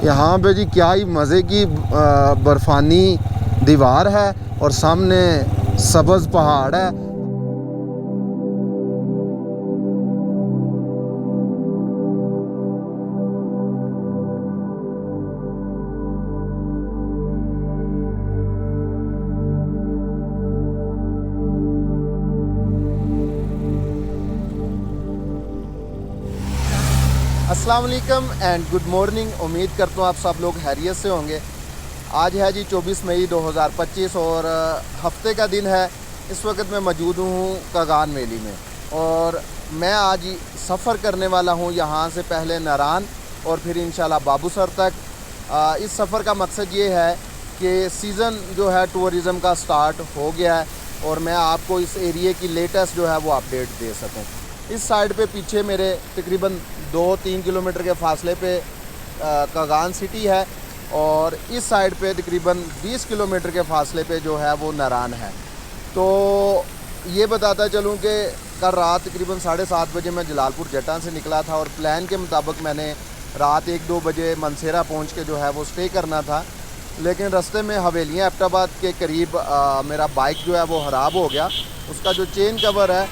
यहाँ पे जी क्या ही मज़े की बर्फ़ानी दीवार है और सामने सब्ज़ पहाड़ है। अस्सलाम वालेकुम एंड गुड मॉर्निंग। उम्मीद करता हूँ आप सब लोग खैरियत से होंगे। आज है जी 24 मई 2025 और हफ्ते का दिन है। इस वक्त मैं मौजूद हूँ कागान वैली में और मैं आज सफ़र करने वाला हूँ यहाँ से पहले नारान और फिर इंशाल्लाह बाबूसर तक। इस सफ़र का मकसद ये है कि सीज़न जो है टूरिज़म का स्टार्ट हो गया है और मैं आपको इस एरिए की लेटेस्ट जो है वो अपडेट दे सकूँ। इस साइड पे पीछे मेरे तकरीबन 2-3 किलोमीटर के फासले पे कागान सिटी है और इस साइड पे तकरीबन 20 किलोमीटर के फासले पे जो है वो नारान है। तो ये बताता चलूँ कि कल रात तकरीबन 7:30 बजे मैं जलालपुर जटा से निकला था और प्लान के मुताबिक मैंने रात 1-2 बजे मनसेरा पहुँच के जो है वो स्टे करना था, लेकिन रास्ते में हवेलियाँ एबटाबाद के करीब मेरा बाइक जो है वो ख़राब हो गया। उसका जो चेन कवर है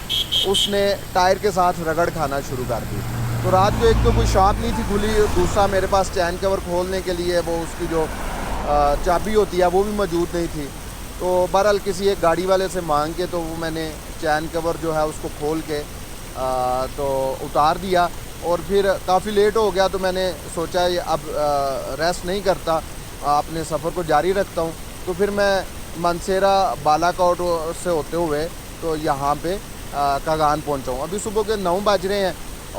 उसने टायर के साथ रगड़ खाना शुरू कर दी। तो रात को एक तो कोई शॉप नहीं थी खुली, दूसरा मेरे पास चैन कवर खोलने के लिए वो उसकी जो चाबी होती है वो भी मौजूद नहीं थी। तो बहरहाल किसी एक गाड़ी वाले से मांग के तो वो मैंने चैन कवर जो है उसको खोल के तो उतार दिया और फिर काफ़ी लेट हो गया। तो मैंने सोचा ये अब रेस्ट नहीं करता, अपने सफ़र को जारी रखता हूँ। तो फिर मैं मनसेरा बालाकोट से होते हुए तो यहाँ पे कागान पहुँचा हूँ। अभी सुबह के 9 बज रहे हैं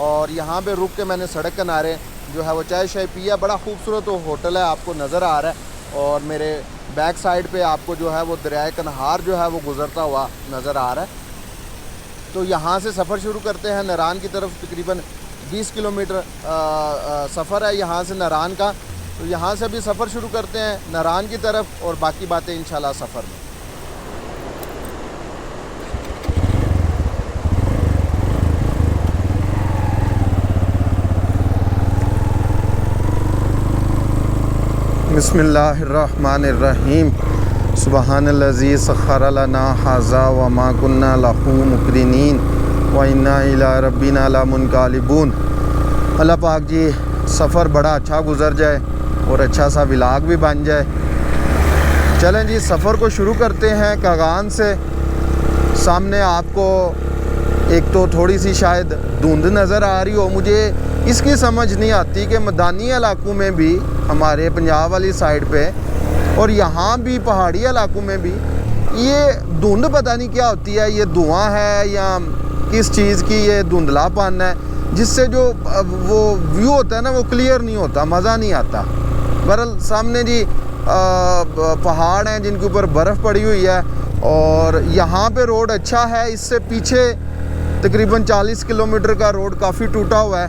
और यहाँ पे रुक के मैंने सड़क किनारे जो है वो चाय शाय पिया। बड़ा खूबसूरत होटल है, आपको नज़र आ रहा है और मेरे बैक साइड पे आपको जो है वो दरियाए कन्हार जो है वो गुज़रता हुआ नज़र आ रहा है। तो यहाँ से सफ़र शुरू करते हैं नारान की तरफ। तकरीबन 20 किलोमीटर सफ़र है यहाँ से नारान का। तो यहाँ से अभी सफ़र शुरू करते हैं नारान की तरफ और बाकी बातें इंशाल्लाह सफ़र में। बिस्मिल्लाहिर्रहमानिर्रहीम। सुब्हानल्लज़ी सख़्ख़र लना हाज़ा व मा कुन्ना लहू मुक़रिनीन व इन्ना इला रब्बिना लमुनक़लिबून। अल्लाह पाक जी सफ़र बड़ा अच्छा गुज़र जाए और अच्छा सा व्लॉग भी बन जाए। चलें जी सफ़र को शुरू करते हैं कागान से। सामने आपको एक तो थोड़ी सी शायद धुंध नज़र आ रही हो, मुझे इसकी समझ नहीं आती कि मैदानी इलाकों में भी हमारे पंजाब वाली साइड पे और यहाँ भी पहाड़ी इलाकों में भी ये धुंध पता नहीं क्या होती है, ये धुआं है या किस चीज़ की ये धुंधलापन है जिससे जो वो व्यू होता है ना वो क्लियर नहीं होता, मज़ा नहीं आता। बहरहाल सामने जी पहाड़ हैं जिनके ऊपर बर्फ़ पड़ी हुई है और यहाँ पे रोड अच्छा है। इससे पीछे तकरीबन 40 किलोमीटर का रोड काफ़ी टूटा हुआ है।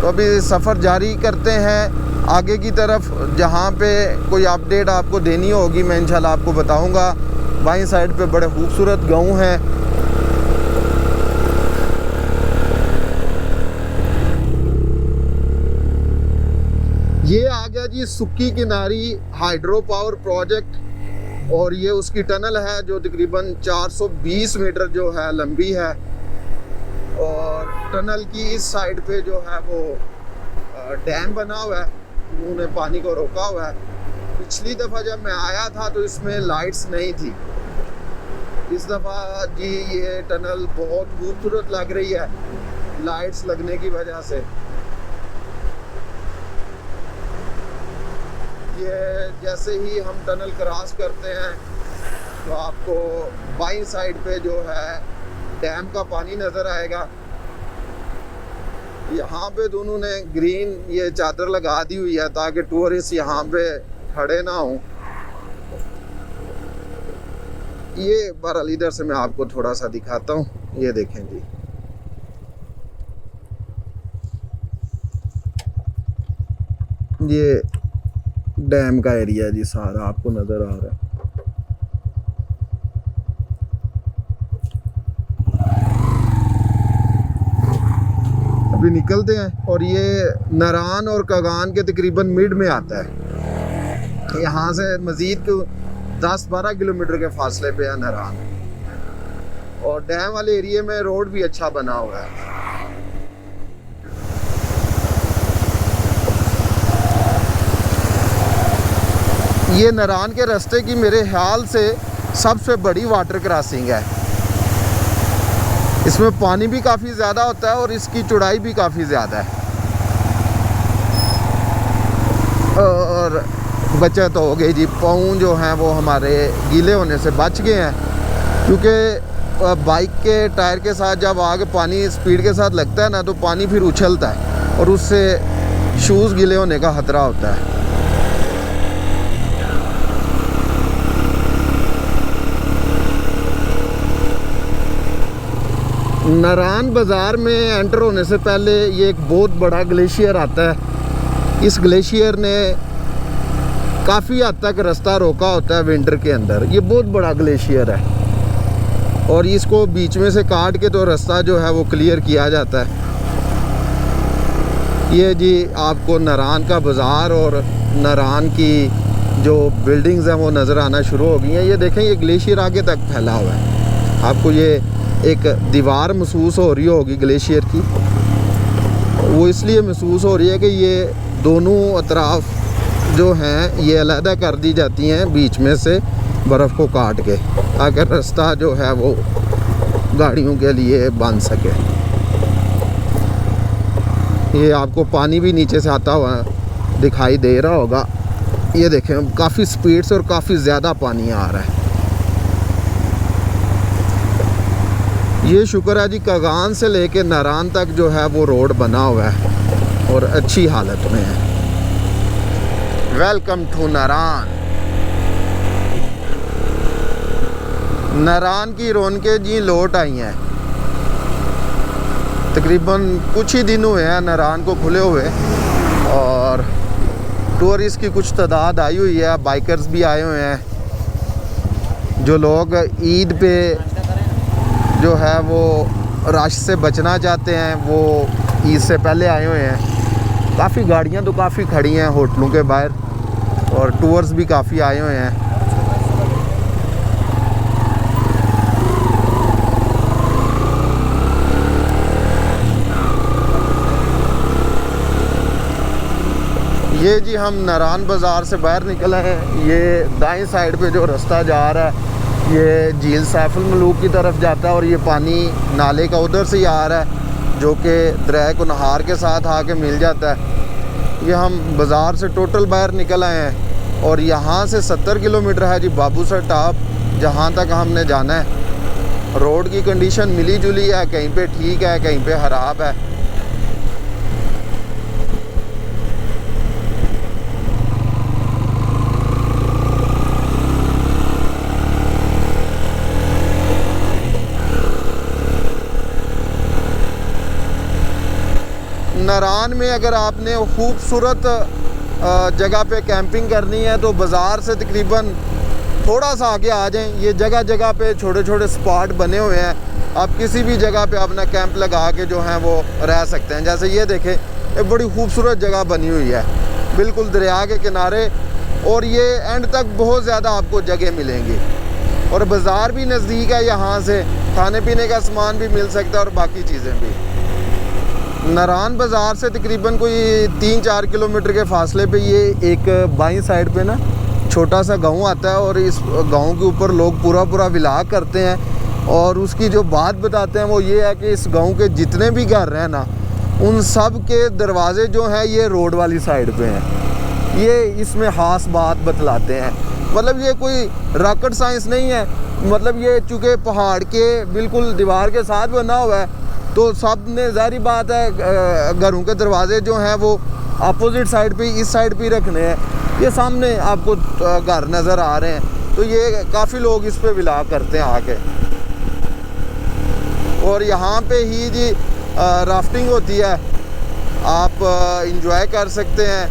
तो अभी सफ़र जारी करते हैं आगे की तरफ। जहाँ पे कोई अपडेट आपको देनी होगी मैं इंशाल्लाह आपको बताऊँगा। बाईं साइड पे बड़े खूबसूरत गाँव हैं। ये आ गया जी सुक्की किनारी हाइड्रो पावर प्रोजेक्ट और ये उसकी टनल है जो तकरीबन 420 मीटर जो है लंबी है और टनल की इस साइड पे जो है वो डैम बना हुआ है, उन्होंने पानी को रोका हुआ है। पिछली दफ़ा जब मैं आया था तो इसमें लाइट्स नहीं थी। इस दफ़ा जी ये टनल बहुत खूबसूरत लग रही है लाइट्स लगने की वजह से। ये जैसे ही हम टनल क्रॉस करते हैं तो आपको बाईं साइड पे जो है डैम का पानी नज़र आएगा। यहाँ पे दोनों ने ग्रीन ये चादर लगा दी हुई है ताकि टूरिस्ट यहाँ पे खड़े ना हों। ये बहरहाल इधर से मैं आपको थोड़ा सा दिखाता हूँ। ये देखें जी, ये डैम का एरिया जी सारा आपको नज़र आ रहा है। अभी निकलते हैं और ये नारान और कागान के तकरीबन मिड में आता है। यहाँ से मज़ीद 10-12 किलोमीटर के फासले पे है नारान, और डैम वाले एरिया में रोड भी अच्छा बना हुआ है। ये नारान के रास्ते की मेरे ख्याल से सबसे बड़ी वाटर क्रॉसिंग है। इसमें पानी भी काफ़ी ज़्यादा होता है और इसकी चौड़ाई भी काफ़ी ज़्यादा है, और बचत हो गई जी। पाँव जो हैं वो हमारे गीले होने से बच गए हैं, क्योंकि बाइक के टायर के साथ जब आगे पानी स्पीड के साथ लगता है ना, तो पानी फिर उछलता है और उससे शूज़ गीले होने का ख़तरा होता है। नारान बाज़ार में एंटर होने से पहले ये एक बहुत बड़ा ग्लेशियर आता है। इस ग्लेशियर ने काफ़ी हद तक रास्ता रोका होता है विंटर के अंदर। ये बहुत बड़ा ग्लेशियर है और इसको बीच में से काट के तो रास्ता जो है वो क्लियर किया जाता है। ये जी आपको नारान का बाज़ार और नारान की जो बिल्डिंग्स हैं वो नज़र आना शुरू हो गई हैं। ये देखें, ये ग्लेशियर आगे तक फैला हुआ है। आपको ये एक दीवार महसूस हो रही होगी ग्लेशियर की, वो इसलिए महसूस हो रही है कि ये दोनों अतराफ जो हैं ये अलहदा कर दी जाती हैं बीच में से बर्फ़ को काट के, ताकि रास्ता जो है वो गाड़ियों के लिए बन सके। ये आपको पानी भी नीचे से आता हुआ दिखाई दे रहा होगा। ये देखें, काफ़ी स्पीड से और काफ़ी ज़्यादा पानी आ रहा है। ये शुक्र है जी, कागान से लेके नारान तक जो है वो रोड बना हुआ है और अच्छी हालत में है। वेलकम टू नारान। नारान की रौनकें जी लौट आई हैं। तकरीबन कुछ ही दिन हुए हैं नारान को खुले हुए, और टूरिस्ट की कुछ तादाद आई हुई है। बाइकर्स भी आए हुए हैं। जो लोग ईद पे जो है वो रश से बचना चाहते हैं, वो ईद से पहले आए हुए हैं। काफ़ी गाड़ियां तो काफ़ी खड़ी हैं होटलों के बाहर, और टूर्स भी काफ़ी आए हुए हैं। ये जी हम नारान बाज़ार से बाहर निकल आए हैं। ये दाएं साइड पे जो रास्ता जा रहा है ये झील सैफुल मलूक की तरफ जाता है, और ये पानी नाले का उधर से ही आ रहा है जो कि दरिया कुनहार के साथ आके मिल जाता है। ये हम बाज़ार से टोटल बाहर निकल आए हैं, और यहाँ से 70 किलोमीटर है जी बाबूसर टॉप, जहाँ तक हमने जाना है। रोड की कंडीशन मिली जुली है, कहीं पे ठीक है, कहीं पे ख़राब है। नारान में अगर आपने खूबसूरत जगह पे कैंपिंग करनी है तो बाज़ार से तकरीबन थोड़ा सा आगे आ जाएं। ये जगह जगह पे छोटे छोटे स्पॉट बने हुए हैं। आप किसी भी जगह पे अपना कैंप लगा के जो है वो रह सकते हैं। जैसे ये देखें, एक बड़ी खूबसूरत जगह बनी हुई है बिल्कुल दरिया के किनारे, और ये एंड तक बहुत ज़्यादा आपको जगह मिलेंगी, और बाज़ार भी नज़दीक है। यहाँ से खाने पीने का सामान भी मिल सकता है और बाकी चीज़ें भी। नारान बाज़ार से तकरीबन कोई 3-4 किलोमीटर के फासले पे ये एक बाईं साइड पे ना छोटा सा गांव आता है, और इस गांव के ऊपर लोग पूरा विलाग करते हैं। और उसकी जो बात बताते हैं वो ये है कि इस गांव के जितने भी घर हैं ना, उन सब के दरवाजे जो हैं ये रोड वाली साइड पे हैं। ये इसमें ख़ास बात बतलाते हैं। मतलब ये कोई रॉकेट साइंस नहीं है। मतलब ये चूँकि पहाड़ के बिल्कुल दीवार के साथ बना हुआ है, तो सब ने ज़ाहिर बात है घरों के दरवाजे जो हैं वो अपोजिट साइड पे, इस साइड पे रखने हैं। ये सामने आपको घर नज़र आ रहे हैं, तो ये काफ़ी लोग इस पे विलाग करते हैं आके। और यहाँ पे ही जी राफ्टिंग होती है, आप इंजॉय कर सकते हैं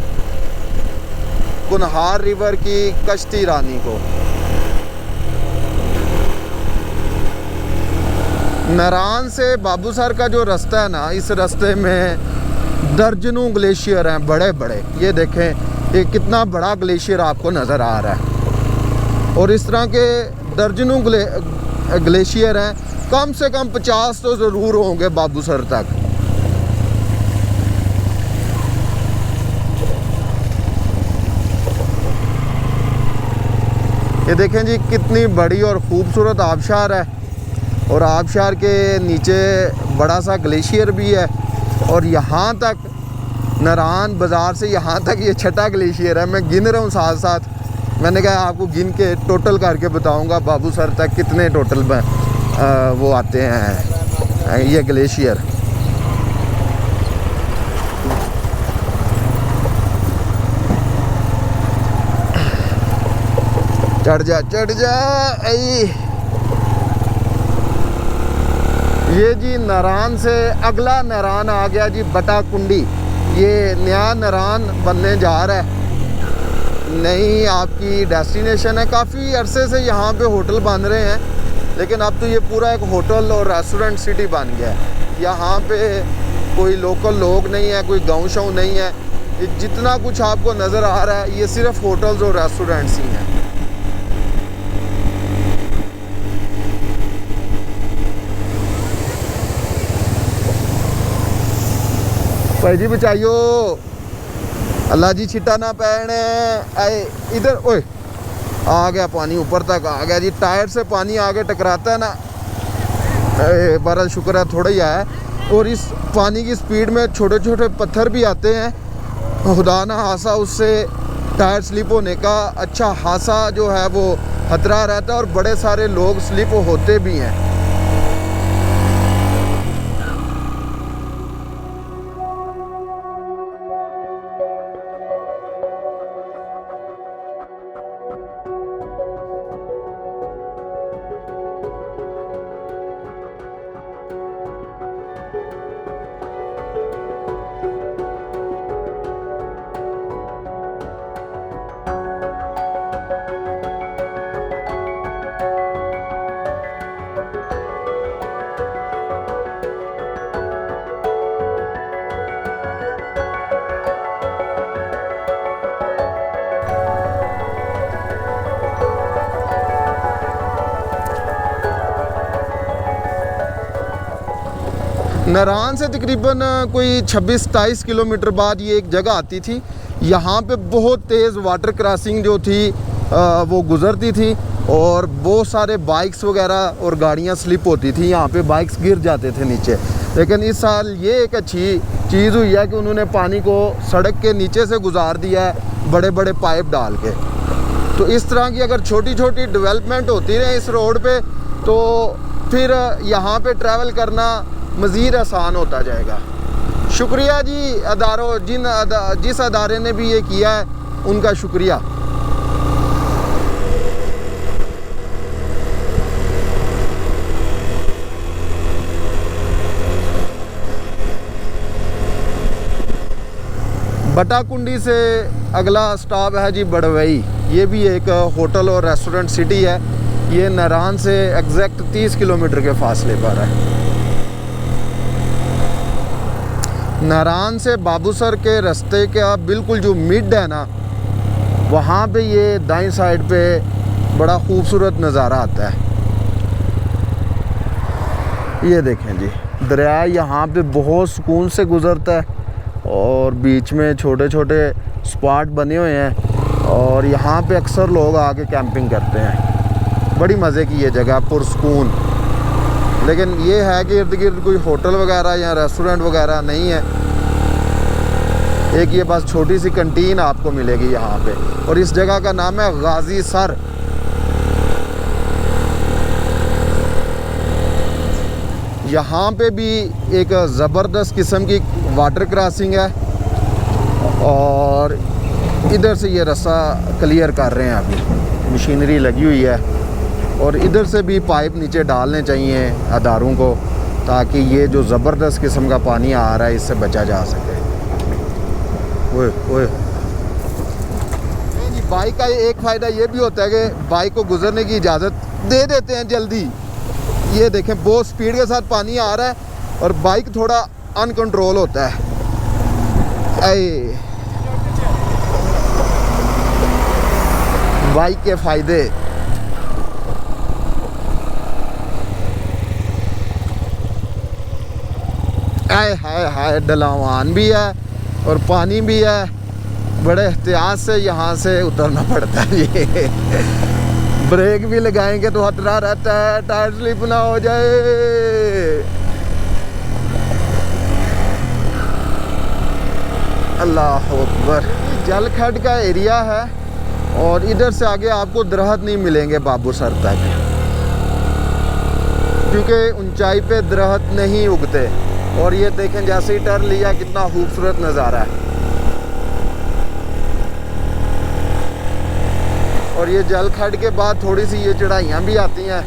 कुनहार रिवर की कश्ती रानी को। नारान से बाबूसर का जो रास्ता है ना, इस रास्ते में दर्जनों ग्लेशियर हैं बड़े बड़े। ये देखें, ये कितना बड़ा ग्लेशियर आपको नज़र आ रहा है। और इस तरह के दर्जनों ग्लेशियर हैं, कम से कम 50 तो ज़रूर होंगे बाबूसर तक। ये देखें जी, कितनी बड़ी और ख़ूबसूरत आबशार है। और आबशार के नीचे बड़ा सा ग्लेशियर भी है। और यहाँ तक नारान बाज़ार से यहाँ तक ये छठा ग्लेशियर है। मैं गिन रहा हूँ साथ साथ। मैंने कहा आपको गिन के टोटल करके बताऊँगा बाबूसर तक कितने टोटल वो आते हैं ये ग्लेशियर। चढ़ जा ये जी नारान से अगला नारान आ गया जी, बटाकुंडी। ये नया नारान बनने जा रहा है, नई आपकी डेस्टिनेशन है। काफ़ी अरसे से यहाँ पे होटल बन रहे हैं, लेकिन अब तो ये पूरा एक होटल और रेस्टोरेंट सिटी बन गया है। यहाँ पे कोई लोकल लोग नहीं है, कोई गाँव शाँव नहीं है। ये जितना कुछ आपको नज़र आ रहा है, ये सिर्फ होटल्स और रेस्टोरेंट्स ही हैं। भाई जी बचाइयो, अल्लाह जी छिट्टा ना पैने। आए इधर, ओए आ गया पानी, ऊपर तक आ गया जी। टायर से पानी आगे टकराता है ना, बड़ा शुक्र है थोड़ा ही आया। और इस पानी की स्पीड में छोटे छोटे पत्थर भी आते हैं, खुदा ना हासा उससे टायर स्लिप होने का अच्छा हासा जो है वो खतरा रहता है। और बड़े सारे लोग स्लिप होते भी हैं। नारान से तकरीबन कोई 26-27 किलोमीटर बाद ये एक जगह आती थी। यहाँ पे बहुत तेज़ वाटर क्रॉसिंग जो थी वो गुज़रती थी। और बहुत सारे बाइक्स वगैरह और गाड़ियाँ स्लिप होती थी, यहाँ पे बाइक्स गिर जाते थे नीचे। लेकिन इस साल ये एक अच्छी चीज़ हुई है कि उन्होंने पानी को सड़क के नीचे से गुजार दिया है, बड़े बड़े पाइप डाल के। तो इस तरह की अगर छोटी छोटी डेवलपमेंट होती रहे इस रोड पे, तो फिर यहाँ पे ट्रैवल करना मज़ीद आसान होता जाएगा। शुक्रिया जी अदारों, जिस अदारे ने भी ये किया है उनका शुक्रिया। बटाकुंडी से अगला स्टॉप है जी बड़वई। ये भी एक होटल और रेस्टोरेंट सिटी है। ये नारान से एग्जैक्ट 30 किलोमीटर के फासले पर है। नारान से बाबूसर के रास्ते का बिल्कुल जो मिड है ना, वहाँ पे ये दाईं साइड पे बड़ा खूबसूरत नज़ारा आता है। ये देखें जी, दरिया यहाँ पे बहुत सुकून से गुज़रता है और बीच में छोटे छोटे स्पॉट बने हुए हैं। और यहाँ पे अक्सर लोग आके कैंपिंग करते हैं। बड़ी मज़े की ये जगह, पुरसकून। लेकिन ये है कि इर्द गिर्द कोई होटल वगैरह या रेस्टोरेंट वगैरह नहीं है। एक ये बस छोटी सी कंटीन आपको मिलेगी यहाँ पे। और इस जगह का नाम है गाजी सर। यहाँ पे भी एक ज़बरदस्त किस्म की वाटर क्रॉसिंग है। और इधर से ये रास्ता क्लियर कर रहे हैं, अभी मशीनरी लगी हुई है। और इधर से भी पाइप नीचे डालने चाहिए अदारों को, ताकि ये जो ज़बरदस्त किस्म का पानी आ रहा है इससे बचा जा सके। ओए ओए, बाइक का एक फ़ायदा ये भी होता है कि बाइक को गुजरने की इजाज़त दे देते हैं जल्दी। ये देखें बहुत स्पीड के साथ पानी आ रहा है और बाइक थोड़ा अनकंट्रोल होता है। ऐ बाइक के फ़ायदे। आय हाय हाय, ढलान भी है और पानी भी है। बड़े एहतियात से यहाँ से उतरना पड़ता है। ये ब्रेक भी लगाएंगे तो खतरा रहता है टायर स्लिप ना हो जाए। अल्लाह अकबर। जलखड का एरिया है और इधर से आगे आपको दरख्त नहीं मिलेंगे बाबूसर तक, क्योंकि ऊंचाई पे दरख्त नहीं उगते। और ये देखें जैसे ही टर्न लिया कितना खूबसूरत नज़ारा है। और ये जलखड के बाद थोड़ी सी ये चढ़ाइयाँ भी आती हैं।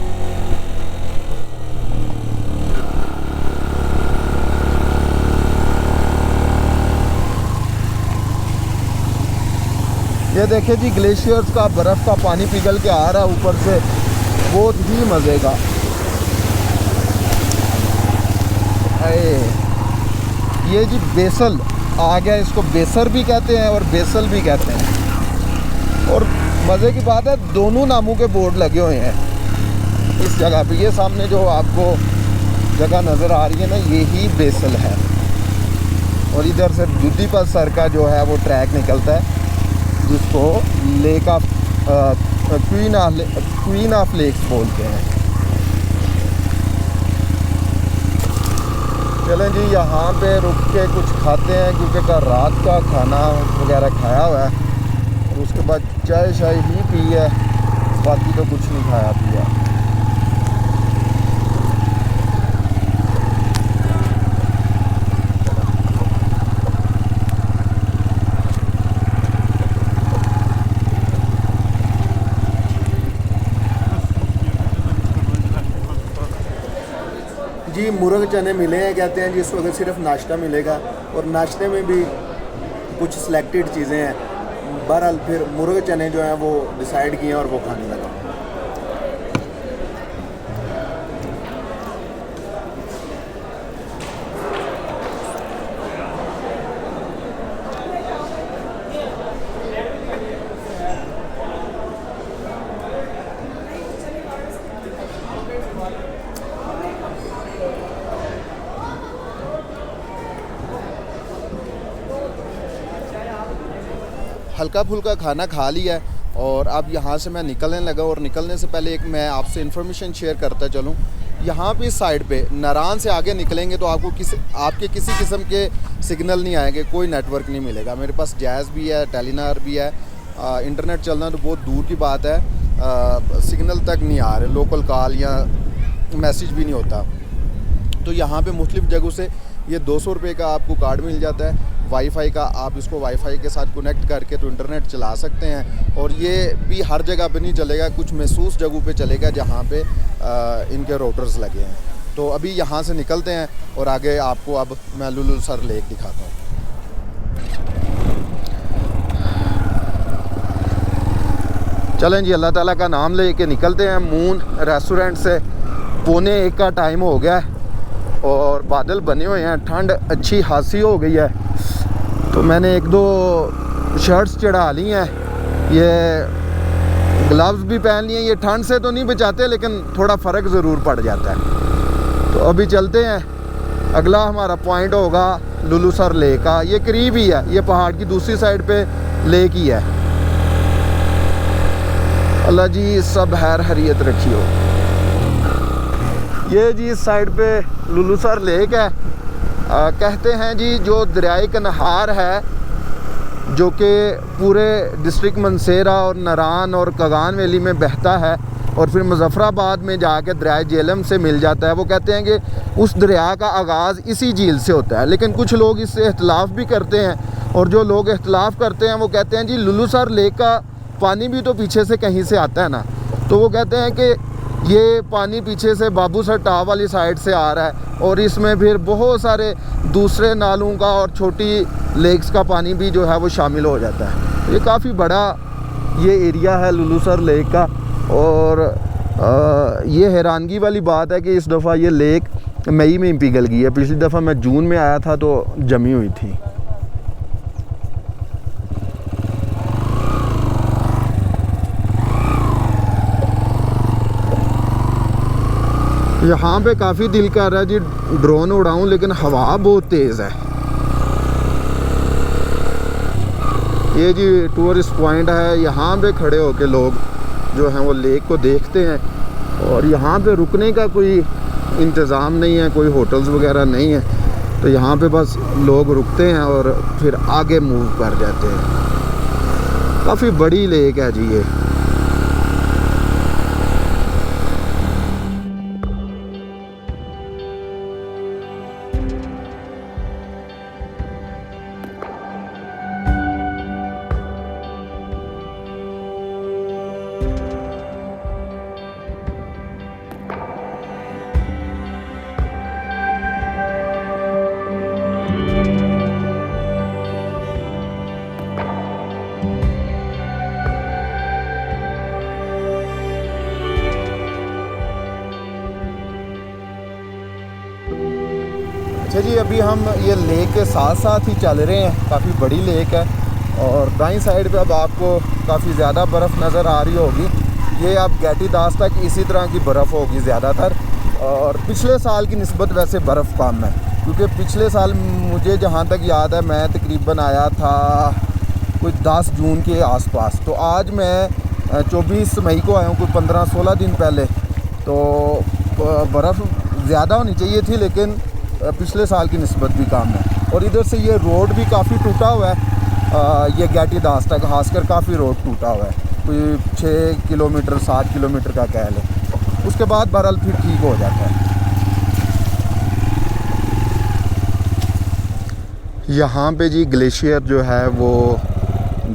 ये देखिए जी ग्लेशियर्स का बर्फ़ का पानी पिघल के आ रहा है ऊपर से, बहुत ही मज़े का। ये जी बेसल आ गया, इसको बेसर भी कहते हैं और बेसल भी कहते हैं। और मज़े की बात है दोनों नामों के बोर्ड लगे हुए हैं इस जगह पे। ये सामने जो आपको जगह नज़र आ रही है ना, यही बेसल है। और इधर से जुद्दी पर सर का जो है वो ट्रैक निकलता है, जिसको lake of queen of lakes बोलते हैं। चलें जी यहाँ पे रुक के कुछ खाते हैं, क्योंकि कल रात का खाना वगैरह खाया हुआ है और उसके बाद चाय शाय ही पी है, बाकी तो कुछ नहीं खाया पिया। जी मुर्ग चने मिले हैं, कहते हैं जी इस वक्त सिर्फ नाश्ता मिलेगा और नाश्ते में भी कुछ सिलेक्टेड चीज़ें हैं। बहरहाल फिर मुर्ग चने जो हैं वो डिसाइड किए और वो खाने लगा। हल्का फुल्का खाना खा लिया है और अब यहाँ से मैं निकलने लगा। और निकलने से पहले एक मैं आपसे इन्फॉर्मेशन शेयर करता चलूँ। यहाँ पे साइड पे नारान से आगे निकलेंगे तो आपको आपके किसी किस्म के सिग्नल नहीं आएंगे, कोई नेटवर्क नहीं मिलेगा। मेरे पास जैज़ भी है, टेलीनार भी है, इंटरनेट चलना तो बहुत दूर की बात है, सिग्नल तक नहीं आ रहे, लोकल कॉल या मैसेज भी नहीं होता। तो यहाँ पे मुख्तलिफ़ जगहों से ये 200 रुपये का आपको कार्ड मिल जाता है वाईफ़ाई का। आप इसको वाईफ़ाई के साथ कनेक्ट करके तो इंटरनेट चला सकते हैं। और ये भी हर जगह पे नहीं चलेगा, कुछ महसूस जगहों पे चलेगा जहाँ पे इनके रोटर्स लगे हैं। तो अभी यहाँ से निकलते हैं और आगे आपको अब मैं लुलुसर लेक दिखाता हूँ। चलें जी, अल्लाह ताला का नाम ले के निकलते हैं। मून रेस्टोरेंट से 1:45 का टाइम हो गया है और बादल बने हुए हैं, ठंड अच्छी खासी हो गई है। तो मैंने 1-2 शर्ट्स चढ़ा ली हैं, ये ग्लव्स भी पहन लिए हैं। ये ठंड से तो नहीं बचाते लेकिन थोड़ा फ़र्क ज़रूर पड़ जाता है। तो अभी चलते हैं, अगला हमारा पॉइंट होगा लुलुसर लेक का। ये करीब ही है, ये पहाड़ की दूसरी साइड पे लेक ही है। अल्लाह जी सब खैर खैरियत रखी हो। ये जी इस साइड पे लुलुसर लेक है। कहते हैं जी जो दरियाए कनहार है, जो कि पूरे डिस्ट्रिक्ट मंसेरा और नारान और कगान वैली में बहता है और फिर मुजफ्फराबाद में जाके दरियाए झेलम से मिल जाता है। वो कहते हैं कि उस दरिया का आगाज़ इसी झील से होता है, लेकिन कुछ लोग इससे इख्तलाफ भी करते हैं। और जो लोग इख्तलाफ करते हैं वो कहते हैं जी लुलुसर लेक का पानी भी तो पीछे से कहीं से आता है ना। तो वो कहते हैं कि ये पानी पीछे से बाबूसर टाव वाली साइड से आ रहा है और इसमें फिर बहुत सारे दूसरे नालों का और छोटी लेक्स का पानी भी जो है वो शामिल हो जाता है। ये काफ़ी बड़ा ये एरिया है लुलुसर लेक का। और ये हैरानगी वाली बात है कि इस दफ़ा ये लेक मई में ही पिघल गई है। पिछली दफ़ा मैं जून में आया था तो जमी हुई थी। यहाँ पे काफ़ी दिल कर रहा है जी ड्रोन उड़ाऊं, लेकिन हवा बहुत तेज़ है। ये जी टूरिस्ट पॉइंट है, यहाँ पे खड़े होके लोग जो हैं वो लेक को देखते हैं। और यहाँ पे रुकने का कोई इंतज़ाम नहीं है, कोई होटल्स वगैरह नहीं है, तो यहाँ पे बस लोग रुकते हैं और फिर आगे मूव कर जाते हैं। काफ़ी बड़ी लेक है जी ये। अच्छा जी, अभी हम ये लेक के साथ साथ ही चल रहे हैं। काफ़ी बड़ी लेक है और दाईं साइड पे अब आपको काफ़ी ज़्यादा बर्फ़ नज़र आ रही होगी। ये अब गैटी दास तक इसी तरह की बर्फ़ होगी ज़्यादातर। और पिछले साल की निस्बत वैसे बर्फ़ कम है, क्योंकि पिछले साल मुझे जहाँ तक याद है मैं तकरीबन आया था कुछ 10 जून के आसपास। तो आज मैं 24 मई को आया हूँ, कोई 15-16 दिन पहले। तो बर्फ़ ज़्यादा होनी चाहिए थी, लेकिन पिछले साल की निस्बत भी कम है। और इधर से ये रोड भी काफ़ी टूटा हुआ है, ये गैटी दास तक खासकर काफ़ी रोड टूटा हुआ है, कोई 6 किलोमीटर 7 किलोमीटर का कह लें। उसके बाद बहरहाल फिर ठीक हो जाता है। यहाँ पे जी ग्लेशियर जो है वो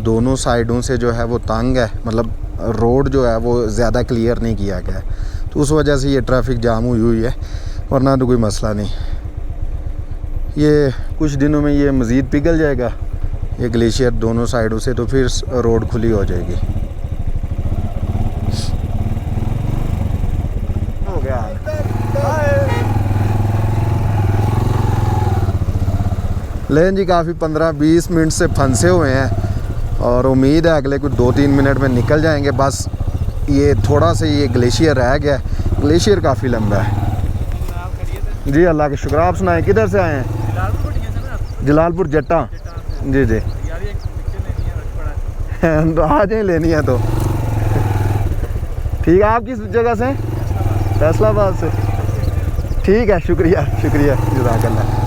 दोनों साइडों से जो है वो तंग है, मतलब रोड जो है वो ज़्यादा क्लियर नहीं किया गया है, तो उस वजह से ये ट्रैफिक जाम हुई है, वरना तो कोई मसला नहीं। ये कुछ दिनों में ये मज़ीद पिघल जाएगा ये ग्लेशियर दोनों साइडों से, तो फिर रोड खुली हो जाएगी। हो गया लेकिन जी काफ़ी 15-20 मिनट से फंसे हुए हैं और उम्मीद है अगले कुछ 2-3 मिनट में निकल जाएंगे। बस ये थोड़ा सा ये ग्लेशियर रह गया। ग्लेशियर काफ़ी लंबा है जी। अल्लाह का शुक्र। आप सुनाएं, किधर से आए हैं? जलालपुर जट्टा। जी जी तो आ जाए, लेनी है तो ठीक है। आप किस जगह से? फैसलाबाद से। ठीक है, शुक्रिया शुक्रिया, जज़ाकल्लाह।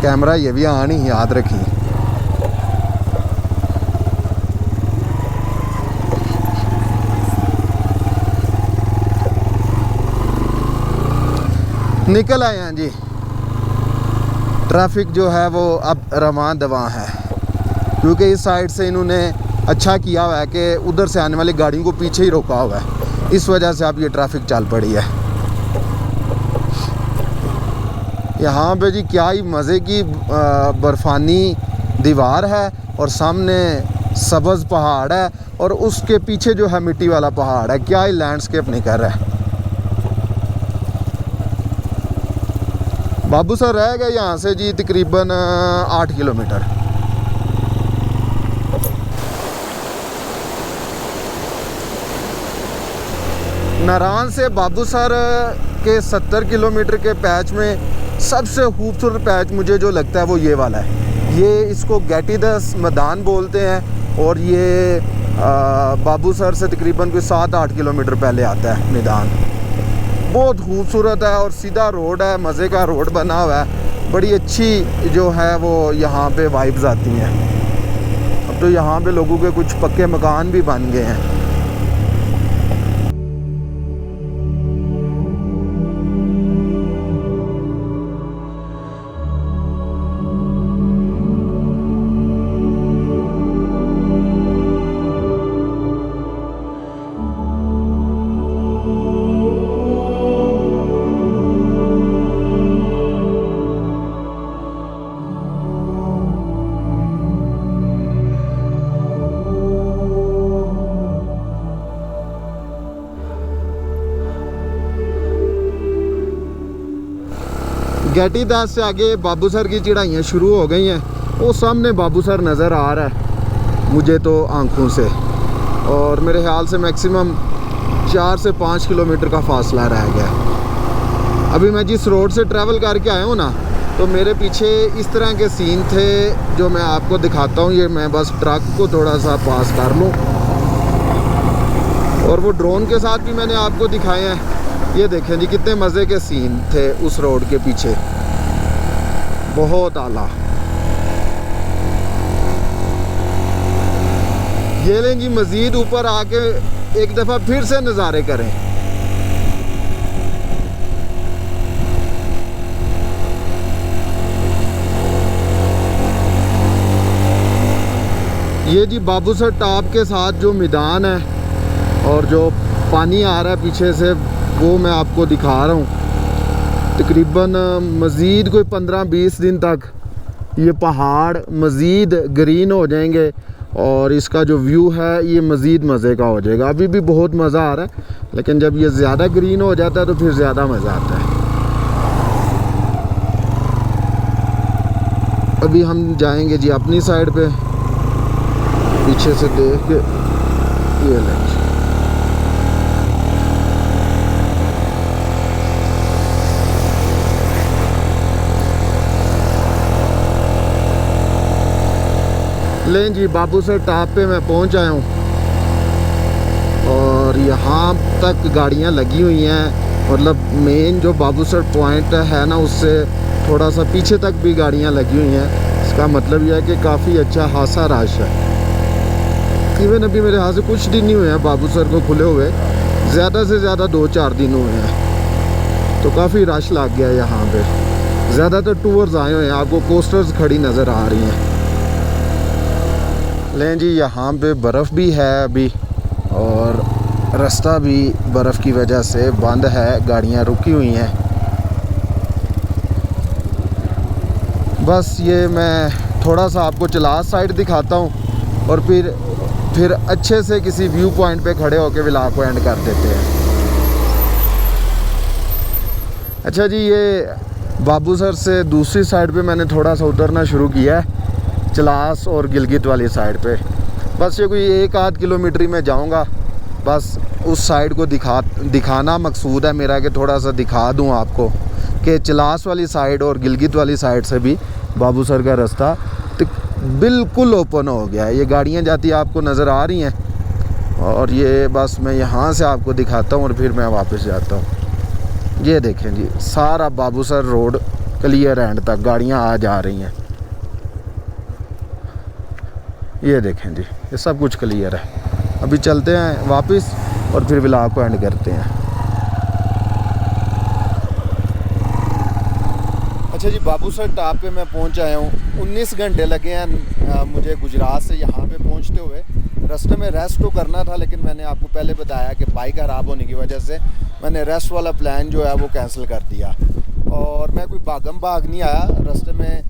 कैमरा ये भी आनी याद रखी। निकल आए हैं जी। ट्रैफिक जो है वो अब रवां दवां है, क्योंकि इस साइड से इन्होंने अच्छा किया हुआ है कि उधर से आने वाली गाड़ियों को पीछे ही रोका हुआ है। इस वजह से अब ये ट्रैफिक चल पड़ी है। यहाँ पे जी क्या ही मज़े की बर्फ़ानी दीवार है और सामने सब्ज़ पहाड़ है और उसके पीछे जो है मिट्टी वाला पहाड़ है। क्या ही लैंडस्केप निकल रहा है। बाबू सर रह गए यहाँ से जी तकरीबन 8 किलोमीटर। नारान से बाबू सर के 70 किलोमीटर के पैच में सबसे खूबसूरत पैच मुझे जो लगता है वो ये वाला है। ये इसको गैटी दास मैदान बोलते हैं और ये बाबू सर से तकरीबन कोई 7-8 किलोमीटर पहले आता है मैदान। बहुत खूबसूरत है और सीधा रोड है, मज़े का रोड बना हुआ है। बड़ी अच्छी जो है वो यहाँ पे वाइब्स आती हैं। अब तो यहाँ पे लोगों के कुछ पक्के मकान भी बन गए हैं। गैटी दास से आगे बाबूसर की चढ़ाइयाँ शुरू हो गई हैं। वो सामने बाबूसर नज़र आ रहा है मुझे तो आंखों से, और मेरे ख्याल से मैक्सिमम 4 से 5 किलोमीटर का फासला रह गया। अभी मैं जिस रोड से ट्रैवल करके आया हूँ ना, तो मेरे पीछे इस तरह के सीन थे जो मैं आपको दिखाता हूँ। ये मैं बस ट्रक को थोड़ा सा पास कर लूँ, और वो ड्रोन के साथ भी मैंने आपको दिखाए हैं। ये देखें जी कितने मज़े के सीन थे उस रोड के पीछे, बहुत आला। ये लें जी मज़ीद ऊपर आके एक दफ़ा फिर से नज़ारे करें। ये जी बाबूसर टॉप के साथ जो मैदान है और जो पानी आ रहा है पीछे से, वो मैं आपको दिखा रहा हूँ। तकरीबन मज़ीद कोई 15-20 दिन तक ये पहाड़ मज़ीद ग्रीन हो जाएंगे और इसका जो व्यू है ये मज़ीद मज़े का हो जाएगा। अभी भी बहुत मज़ा आ रहा है, लेकिन जब ये ज़्यादा ग्रीन हो जाता है तो फिर ज़्यादा मज़ा आता है। अभी हम जाएंगे जी अपनी साइड पे, पीछे से देख के। ये लें लें जी बाबूसर टॉप पे मैं पहुंच आया हूँ, और यहाँ तक गाड़ियाँ लगी हुई हैं। मतलब मेन जो बाबूसर पॉइंट है ना, उससे थोड़ा सा पीछे तक भी गाड़ियाँ लगी हुई हैं। इसका मतलब यह है कि काफ़ी अच्छा खासा रश है। इवन अभी मेरे हाथ से कुछ दिन नहीं हुए हैं बाबूसर को खुले हुए, ज़्यादा से ज़्यादा 2-4 दिन हुए हैं, तो काफ़ी रश लग गया है यहाँ पे। ज़्यादातर टूर्स आए हुए हैं, आपको कोस्टर्स खड़ी नज़र आ रही हैं। लें जी यहाँ पे बर्फ़ भी है अभी, और रास्ता भी बर्फ़ की वजह से बंद है, गाड़ियाँ रुकी हुई हैं। बस ये मैं थोड़ा सा आपको चलास साइड दिखाता हूँ, और फिर अच्छे से किसी व्यू पॉइंट पे खड़े होकर व्लॉग को एंड कर देते हैं। अच्छा जी, ये बाबूसर से दूसरी साइड पे मैंने थोड़ा सा उतरना शुरू किया है, चलास और गिलगित वाली साइड पे। बस ये कोई 1-8 किलोमीटर ही मैं जाऊंगा। बस उस साइड को दिखाना मकसूद है मेरा, कि थोड़ा सा दिखा दूं आपको कि चलास वाली साइड और गिलगित वाली साइड से भी बाबूसर का रास्ता बिल्कुल ओपन हो गया है। ये गाड़ियां जाती आपको नज़र आ रही हैं, और ये बस मैं यहाँ से आपको दिखाता हूँ और फिर मैं वापस जाता हूँ। ये देखें जी, सारा बाबूसर रोड क्लियर एंड तक गाड़ियाँ आ जा रही हैं। ये देखें जी, ये सब कुछ क्लियर है। अभी चलते हैं वापस और फिर व्लॉग को एंड करते हैं। अच्छा जी, बाबूसर टॉप पे मैं पहुंच आया हूँ। 19 घंटे लगे हैं मुझे गुजरात से यहाँ पे पहुँचते हुए। रास्ते में रेस्ट तो करना था, लेकिन मैंने आपको पहले बताया कि बाइक ख़राब होने की वजह से मैंने रेस्ट वाला प्लान जो है वो कैंसिल कर दिया। और मैं कोई भागम भाग नहीं आया, रास्ते में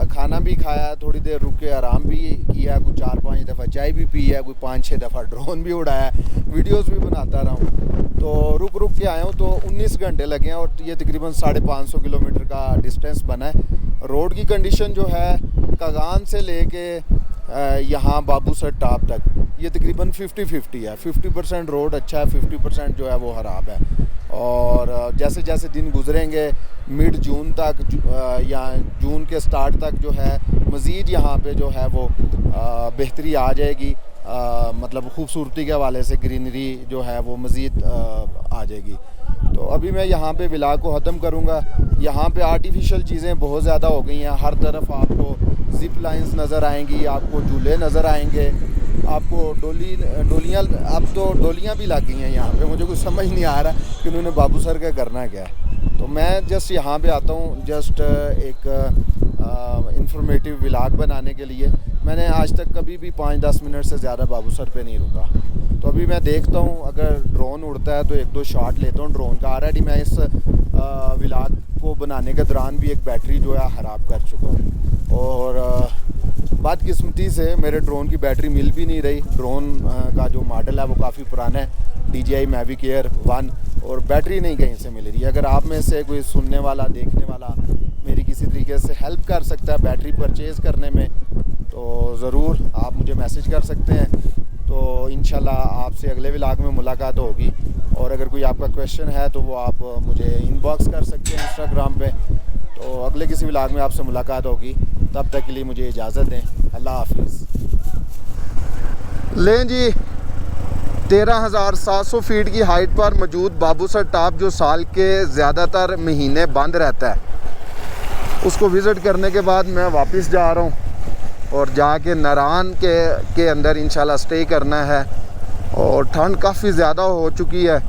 खाना भी खाया, थोड़ी देर रुक के आराम भी किया, कुछ 4-5 दफ़ा चाय भी पी है, कोई 5-6 दफ़ा ड्रोन भी उड़ाया, वीडियोस भी बनाता रहा हूँ। तो रुक के आया हूँ, तो 19 घंटे लगे हैं, और ये तकरीबन 550 किलोमीटर का डिस्टेंस बना है। रोड की कंडीशन जो है कागान से लेके यहाँ बाबूसर टॉप तक ये तकरीबन 50-50 है। 50% रोड अच्छा है, 50% जो है वो ख़राब है। और जैसे जैसे दिन गुजरेंगे मिड जून तक या जून के स्टार्ट तक जो है मज़ीद यहाँ पे जो है वो बेहतरी आ जाएगी। मतलब खूबसूरती के हवाले से ग्रीनरी जो है वो मज़ीद आ जाएगी। तो अभी मैं यहाँ पे व्लॉग को ख़त्म करूँगा। यहाँ पे आर्टिफिशियल चीज़ें बहुत ज़्यादा हो गई हैं, हर तरफ आपको जिप लाइंस नज़र आएंगी, आपको झूले नज़र आएंगे, आपको डोलियाँ, अब तो डोलियाँ भी लग गई हैं यहाँ पे। मुझे कुछ समझ नहीं आ रहा कि उन्होंने बाबूसर का करना क्या है। तो मैं जस्ट यहाँ पे आता हूँ जस्ट एक इंफॉर्मेटिव व्लॉग बनाने के लिए। मैंने आज तक कभी भी 5-10 मिनट से ज़्यादा बाबूसर पे नहीं रुका। तो अभी मैं देखता हूँ अगर ड्रोन उड़ता है तो 1-2 शॉट लेता हूँ ड्रोन का। ऑलरेडी मैं इस व्लॉग को बनाने के दौरान भी एक बैटरी जो है ख़राब कर चुका हूँ, और बदकिस्मती से मेरे ड्रोन की बैटरी मिल भी नहीं रही। ड्रोन का जो मॉडल है वो काफ़ी पुराना है, DJI Mavic Air 1, और बैटरी नहीं कहीं से मिल रही है। अगर आप में से कोई सुनने वाला, देखने वाला मेरी किसी तरीके से हेल्प कर सकता है बैटरी परचेज़ करने में, तो ज़रूर आप मुझे मैसेज कर सकते हैं। तो इंशाल्लाह आपसे अगले व्लॉग में मुलाकात होगी। और अगर कोई आपका क्वेश्चन है तो वो आप मुझे इनबॉक्स कर सकते हैं इंस्टाग्राम पे। तो अगले किसी व्लॉग में आपसे मुलाकात होगी, तब तक के लिए मुझे इजाज़त दें। अल्लाह हाफिज़। लें जी, 13,700 फीट की हाइट पर मौजूद बाबूसर टॉप जो साल के ज़्यादातर महीने बंद रहता है, उसको विज़िट करने के बाद मैं वापस जा रहा हूँ और जाके नारान के अंदर इंशाल्लाह स्टे करना है। और ठंड काफ़ी ज़्यादा हो चुकी है,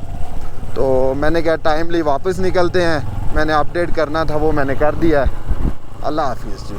तो मैंने कहा टाइमली वापस निकलते हैं। मैंने अपडेट करना था वो मैंने कर दिया है। अल्लाह हाफिज़ जी।